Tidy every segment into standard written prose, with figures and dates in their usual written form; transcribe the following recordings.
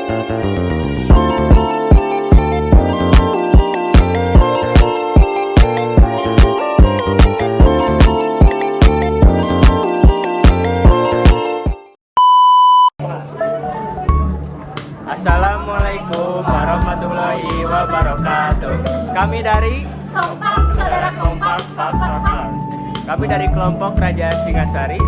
Assalamualaikum warahmatullahi wabarakatuh. Kami dari Sompak Saudara Kompak Fakfak. Kami dari kelompok Kerajaan Singasari.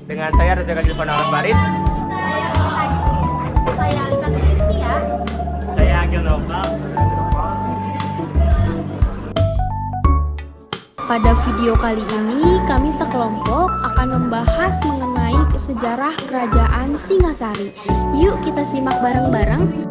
Dengan saya Reza Kajilvan Al-Barit. Saya Alika Tulistia. Saya Agil Nopal. Pada video kali ini, kami sekelompok akan membahas mengenai sejarah Kerajaan Singasari. Yuk kita simak bareng-bareng.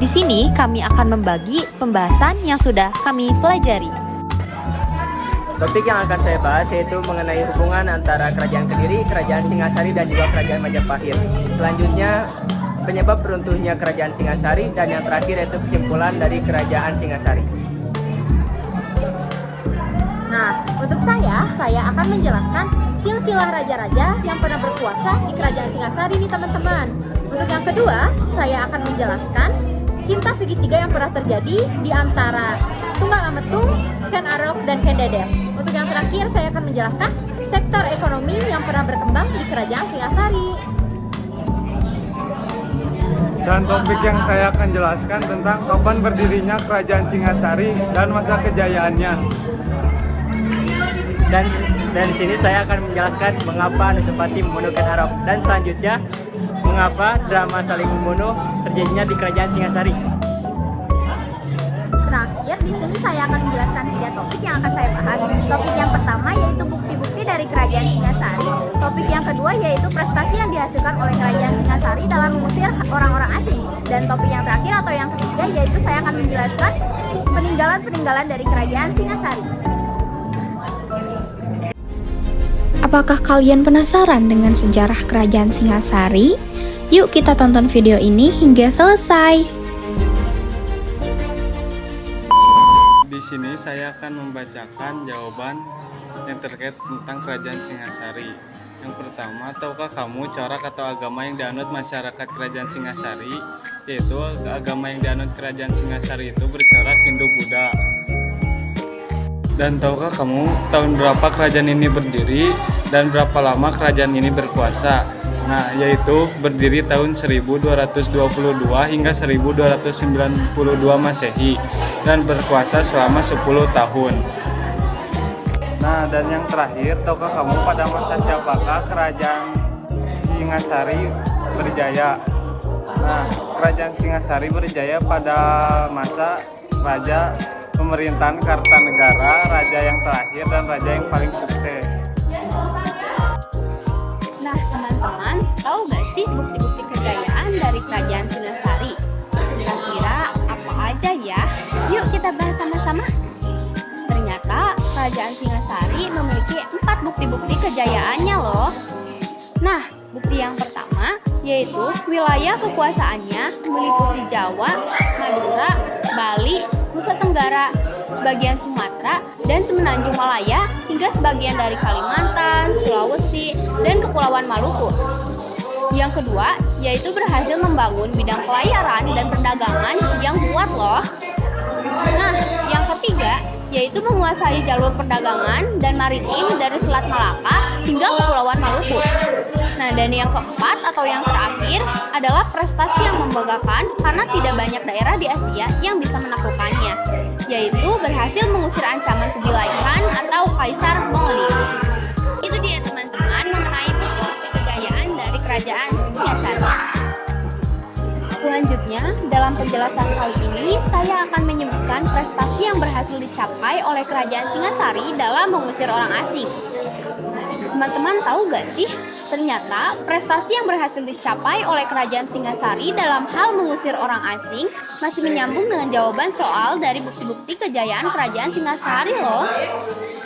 Di sini kami akan membagi pembahasan yang sudah kami pelajari. Topik yang akan saya bahas yaitu mengenai hubungan antara Kerajaan Kediri, Kerajaan Singasari, dan juga Kerajaan Majapahit. Selanjutnya, penyebab runtuhnya Kerajaan Singasari, dan yang terakhir yaitu kesimpulan dari Kerajaan Singasari. Nah, untuk saya akan menjelaskan silsilah raja-raja yang pernah berkuasa di Kerajaan Singasari nih teman-teman. Untuk yang kedua, saya akan menjelaskan cinta segitiga yang pernah terjadi di antara Tunggal Ametung, Ken Arok, dan Ken Dedes. Untuk yang terakhir, saya akan menjelaskan sektor ekonomi yang pernah berkembang di Kerajaan Singasari. Dan topik yang saya akan jelaskan tentang kapan berdirinya Kerajaan Singasari dan masa kejayaannya. Dan di sini saya akan menjelaskan mengapa Anusapati membunuh Ken Arok, dan selanjutnya mengapa drama saling membunuh terjadinya di Kerajaan Singasari. Terakhir, di sini saya akan menjelaskan 3 topik yang akan saya bahas. Topik yang pertama yaitu bukti-bukti dari Kerajaan Singasari. Topik yang kedua yaitu prestasi yang dihasilkan oleh Kerajaan Singasari dalam mengusir orang-orang asing. Dan topik yang terakhir atau yang ketiga yaitu saya akan menjelaskan peninggalan-peninggalan dari Kerajaan Singasari. Apakah kalian penasaran dengan sejarah Kerajaan Singasari? Yuk kita tonton video ini hingga selesai. Di sini saya akan membacakan jawaban yang terkait tentang Kerajaan Singasari. Yang pertama, tahukah kamu corak atau agama yang dianut masyarakat Kerajaan Singasari? Yaitu agama yang dianut Kerajaan Singasari itu bercorak Hindu-Buddha. Dan tahukah kamu tahun berapa kerajaan ini berdiri dan berapa lama kerajaan ini berkuasa? Nah, yaitu berdiri tahun 1222 hingga 1292 Masehi dan berkuasa selama 10 tahun. Nah, dan yang terakhir, tahukah kamu pada masa siapakah Kerajaan Singasari berjaya? Nah, Kerajaan Singasari berjaya pada masa Raja Pemerintahan Kartanegara, raja yang terakhir dan raja yang paling sukses. Nah teman-teman, tahu gak sih bukti-bukti kejayaan dari Kerajaan Singasari? Kira-kira apa aja ya? Yuk kita bahas sama-sama. Ternyata Kerajaan Singasari memiliki 4 bukti-bukti kejayaannya loh. Nah, bukti yang pertama yaitu wilayah kekuasaannya meliputi Jawa, Madura, Bali, Nusa Tenggara, sebagian Sumatera, dan Semenanjung Malaya, hingga sebagian dari Kalimantan, Sulawesi, dan Kepulauan Maluku. Yang kedua, yaitu berhasil membangun bidang pelayaran dan perdagangan yang kuat loh. Nah, yang ketiga, yaitu menguasai jalur perdagangan dan maritim dari Selat Malaka hingga Kepulauan Maluku. Nah, dan yang keempat atau yang terakhir adalah prestasi yang membanggakan karena tidak banyak daerah di Asia yang bisa menaklukkannya, yaitu berhasil mengusir ancaman kewilayahan atau Kaisar Mongolia. Itu dia teman-teman mengenai bukti-bukti kejayaan dari Kerajaan Singasari. Selanjutnya, dalam penjelasan kali ini, saya akan menyebutkan prestasi yang berhasil dicapai oleh Kerajaan Singasari dalam mengusir orang asing. Teman-teman tahu gak sih, ternyata prestasi yang berhasil dicapai oleh Kerajaan Singasari dalam hal mengusir orang asing masih menyambung dengan jawaban soal dari bukti-bukti kejayaan Kerajaan Singasari loh.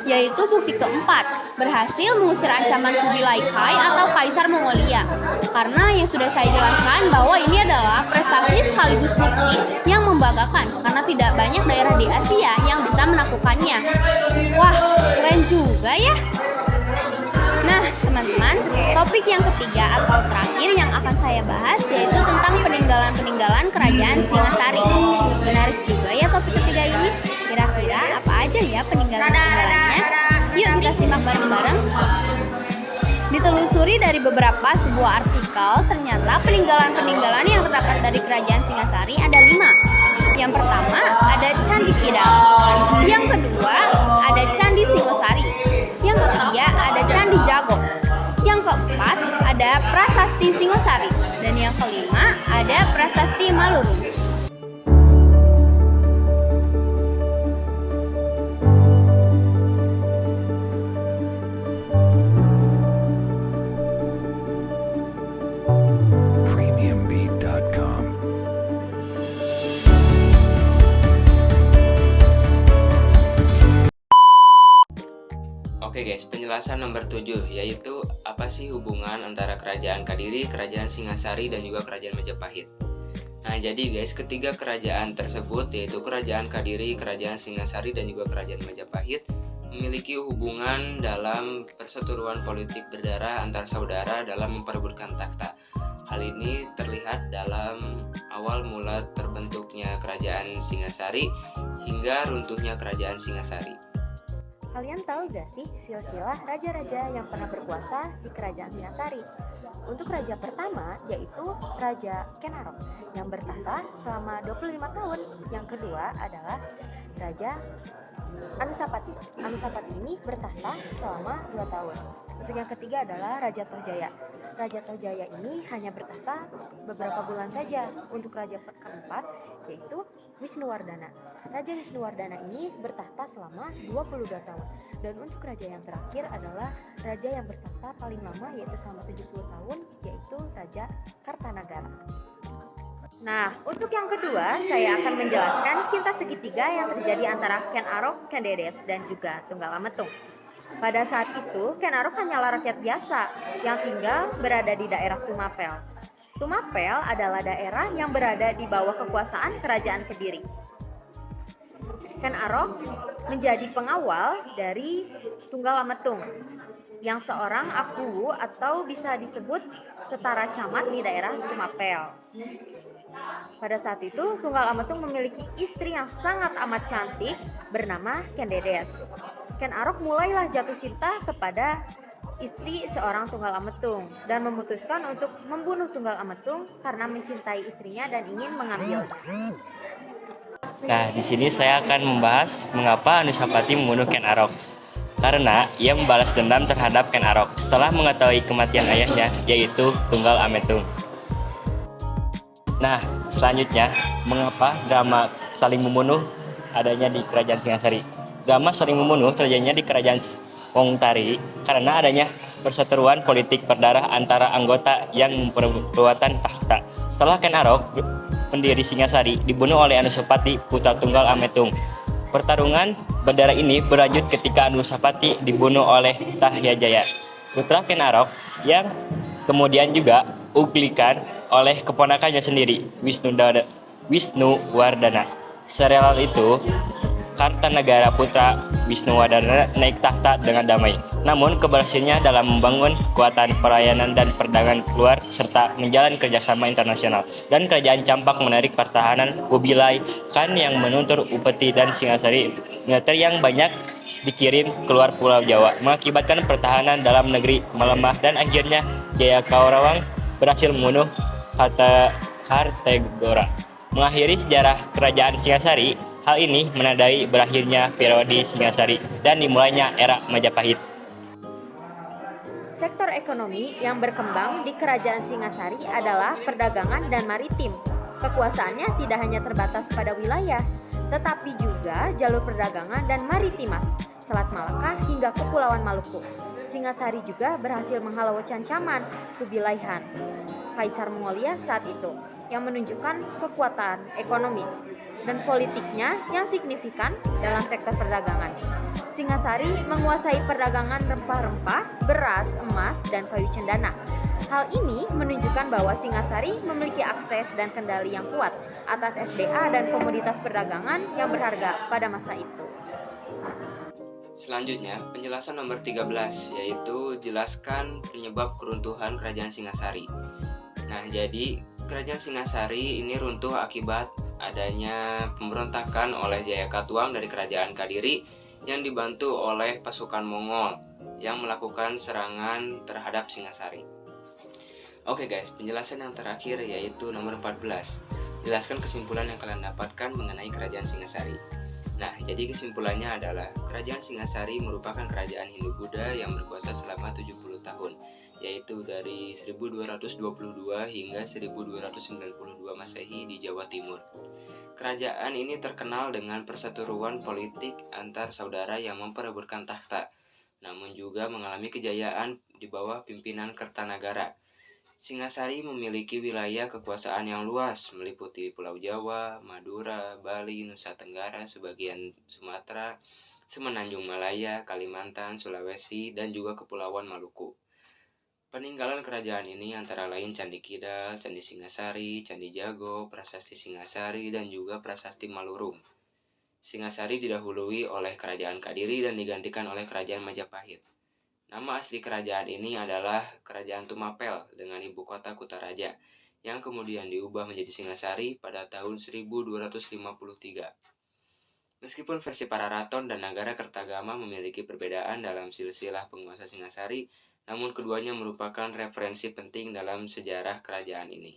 Yaitu bukti keempat, berhasil mengusir ancaman Kubilai Kai atau Kaisar Mongolia. Karena yang sudah saya jelaskan bahwa ini adalah prestasi sekaligus bukti yang membanggakan karena tidak banyak daerah di Asia yang bisa melakukannya. Wah, keren juga ya. Nah, teman-teman, topik yang ketiga atau terakhir yang akan saya bahas yaitu tentang peninggalan-peninggalan Kerajaan Singasari. Menarik juga ya topik ketiga ini. Kira-kira apa aja ya peninggalan-peninggalannya? Yuk kita simak bareng-bareng. Ditelusuri dari beberapa sebuah artikel, ternyata peninggalan-peninggalan yang terdapat dari Kerajaan Singasari ada 5. Yang pertama ada Candi Kidal. Yang kedua ada Candi Singosari. Yang ketiga ada Candi Jago. Yang keempat ada Prasasti Singosari. Dan yang kelima ada Prasasti Maluru. Premiumbeat.com. Oke guys, penjelasan nomor 7 yaitu apa sih hubungan antara Kerajaan Kadiri, Kerajaan Singasari, dan juga Kerajaan Majapahit. Nah jadi guys, ketiga kerajaan tersebut yaitu Kerajaan Kadiri, Kerajaan Singasari, dan juga Kerajaan Majapahit memiliki hubungan dalam perseteruan politik berdarah antar saudara dalam memperebutkan takhta. Hal ini terlihat dalam awal mula terbentuknya Kerajaan Singasari hingga runtuhnya Kerajaan Singasari. Kalian tahu gak sih silsilah raja-raja yang pernah berkuasa di Kerajaan Singasari? Untuk raja pertama yaitu Raja Ken Arok yang bertahta selama 25 tahun. Yang kedua adalah Raja Anusapati. Anusapati ini bertahta selama 2 tahun. Untuk yang ketiga adalah Raja Tojaya. Raja Tojaya ini hanya bertahta beberapa bulan saja. Untuk raja keempat yaitu Wisnuwardana. Raja Wisnuwardana ini bertahta selama 22 tahun. Dan untuk raja yang terakhir adalah raja yang bertahta paling lama yaitu selama 70 tahun yaitu Raja Kartanagara. Nah, untuk yang kedua, saya akan menjelaskan cinta segitiga yang terjadi antara Ken Arok, Ken Dedes, dan juga Tunggal Ametung. Pada saat itu, Ken Arok hanyalah rakyat biasa yang tinggal berada di daerah Tumapel. Tumapel adalah daerah yang berada di bawah kekuasaan Kerajaan Kediri. Ken Arok menjadi pengawal dari Tunggal Ametung, yang seorang aku atau bisa disebut setara camat di daerah Tumapel. Pada saat itu, Tunggal Ametung memiliki istri yang sangat amat cantik bernama Ken Dedes. Ken Arok mulailah jatuh cinta kepada istri seorang Tunggal Ametung dan memutuskan untuk membunuh Tunggal Ametung karena mencintai istrinya dan ingin mengambilnya. Nah, di sini saya akan membahas mengapa Anusapati membunuh Ken Arok. Karena ia membalas dendam terhadap Ken Arok setelah mengetahui kematian ayahnya, yaitu Tunggal Ametung. Nah, selanjutnya, mengapa drama saling membunuh adanya di Kerajaan Singasari? Drama saling membunuh terjadinya di Kerajaan Wongtari karena adanya perseteruan politik berdarah antara anggota yang memperebutkan takhta. Setelah Ken Arok, pendiri Singasari, dibunuh oleh Anusapati, putra Tunggal Ametung. Pertarungan berdarah ini berlanjut ketika Anusapati dibunuh oleh Tahyajaya, putra Ken Arok, yang kemudian juga uglikan oleh keponakannya sendiri, Wisnuwardana. Serial itu, Kartanagara putra Wisnuwardana naik tahta dengan damai. Namun keberhasilannya dalam membangun kekuatan perlayanan dan perdagangan keluar serta menjalin kerjasama internasional. Dan Kerajaan Campak menarik pertahanan Kubilai Khan yang menuntut Upeti dan Singasari militer yang banyak dikirim keluar Pulau Jawa, mengakibatkan pertahanan dalam negeri melemah dan akhirnya Jayakaurawang berhasil membunuh Kartagora. Mengakhiri sejarah Kerajaan Singasari. Hal ini menandai berakhirnya periode Singasari dan dimulainya era Majapahit. Sektor ekonomi yang berkembang di Kerajaan Singasari adalah perdagangan dan maritim. Kekuasaannya tidak hanya terbatas pada wilayah, tetapi juga jalur perdagangan dan maritimas, Selat Malaka hingga Kepulauan Maluku. Singasari juga berhasil menghalau cancaman kewilayahan Kaisar Mongolia saat itu yang menunjukkan kekuatan ekonomi dan politiknya yang signifikan dalam sektor perdagangan. Singasari menguasai perdagangan rempah-rempah, beras, emas, dan kayu cendana. Hal ini menunjukkan bahwa Singasari memiliki akses dan kendali yang kuat atas SDA dan komoditas perdagangan yang berharga pada masa itu. Selanjutnya, penjelasan nomor 13, yaitu jelaskan penyebab keruntuhan Kerajaan Singasari. Nah, jadi Kerajaan Singasari ini runtuh akibat adanya pemberontakan oleh Jayakatwang dari Kerajaan Kadiri yang dibantu oleh pasukan Mongol yang melakukan serangan terhadap Singasari. Oke guys, penjelasan yang terakhir yaitu nomor 14. Jelaskan kesimpulan yang kalian dapatkan mengenai Kerajaan Singasari. Nah, jadi kesimpulannya adalah Kerajaan Singasari merupakan kerajaan Hindu-Buddha yang berkuasa selama 70 tahun, yaitu dari 1222 hingga 1292 Masehi di Jawa Timur. Kerajaan ini terkenal dengan perseteruan politik antar saudara yang memperebutkan takhta, namun juga mengalami kejayaan di bawah pimpinan Kertanagara. Singasari memiliki wilayah kekuasaan yang luas, meliputi Pulau Jawa, Madura, Bali, Nusa Tenggara, sebagian Sumatera, Semenanjung Malaya, Kalimantan, Sulawesi, dan juga Kepulauan Maluku. Peninggalan kerajaan ini antara lain Candi Kidal, Candi Singasari, Candi Jago, Prasasti Singasari, dan juga Prasasti Malurum. Singasari didahului oleh Kerajaan Kadiri dan digantikan oleh Kerajaan Majapahit. Nama asli kerajaan ini adalah Kerajaan Tumapel dengan ibu kota Kutaraja, yang kemudian diubah menjadi Singasari pada tahun 1253. Meskipun versi Pararaton dan Nagara Kertagama memiliki perbedaan dalam silsilah penguasa Singasari, namun keduanya merupakan referensi penting dalam sejarah kerajaan ini.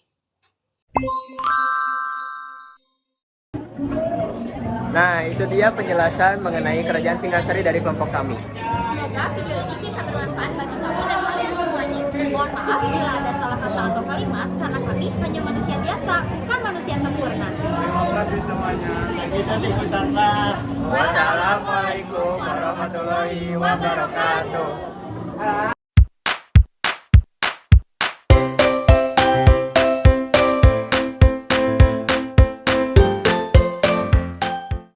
Nah, itu dia penjelasan mengenai Kerajaan Singasari dari kelompok kami. Semoga video ini bisa bermanfaat bagi kami dan kalian semuanya. Mohon maaf bila ada salah kata atau kalimat karena kami hanya manusia biasa, bukan manusia sempurna. Terima kasih semuanya. Kita di Pusatlah. Wassalamualaikum warahmatullahi wabarakatuh.